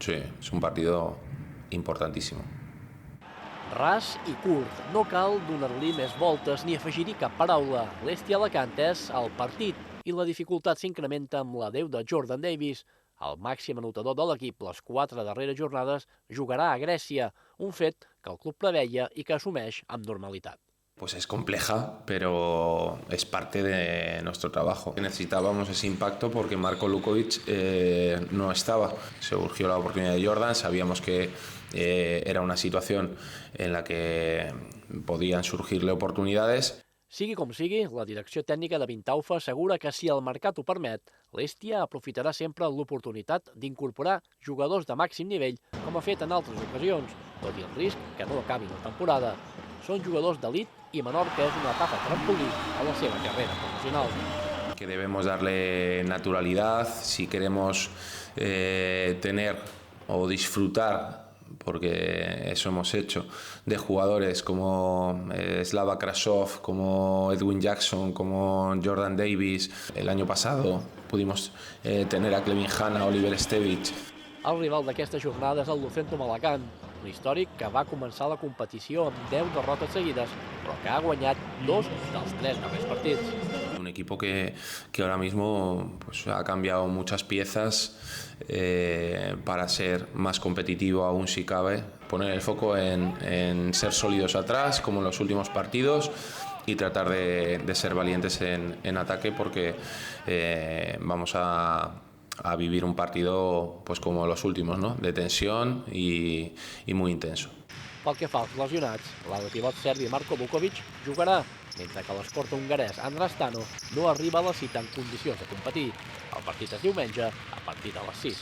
Sí, es un partido importantísimo. Ras i curt, no cal donar-li més voltes ni afegir-hi cap paraula. L'Hèstia Alacant és el partit i la dificultat s'incrementa amb l'adeu de Jordan Davis. El màxim anotador de l'equip les 4 darreres jornades jugarà a Grècia, un fet que el club preveia i que assumeix amb normalitat. Pues es compleja, pero es parte de nuestro trabajo. Necesitábamos ese impacto porque Marko Lukovic no estaba. Surgió la oportunidad de Jordan, sabíamos que era una situación en la que podían surgirle oportunidades. Sigui com sigui, la direcció tècnica de Vintaufa assegura que si el mercat ho permet, l'Hèstia aprofitarà sempre l'oportunitat d'incorporar jugadors de màxim nivell, com ha fet en altres ocasions, tot i el risc que no acabin la temporada. Són jugadors d'elit i Menorca és una etapa trampolí a la seva carrera professional. Que debemos darle naturalidad, si queremos tener o disfrutar, porque eso hemos hecho, de jugadores como Slava Krasov, como Edwin Jackson, como Jordan Davis. El año pasado pudimos tener a Clevin Hanna, Oliver Stevic. El rival d'aquesta jornada és el Lucentum Alacant, un històric que va començar la competició amb 10 derrotes seguides, però que ha guanyat 2 dels 3 darrers partits. Un equipo que ahora mismo pues, ha cambiado muchas piezas para ser más competitivo aún si cabe, poner el foco en ser sólidos atrás como en los últimos partidos y tratar de ser valientes en ataque porque vamos a vivir un partido pues como los últimos, ¿no? De tensión y muy intenso. Pel que fa als lesionats, l'ala pivot serbi Marko Lukovic jugarà, mentre que l'esporta hongarès Andras Tano no arriba a la cita en condicions de competir. El partit es diumenge a partir de les 6.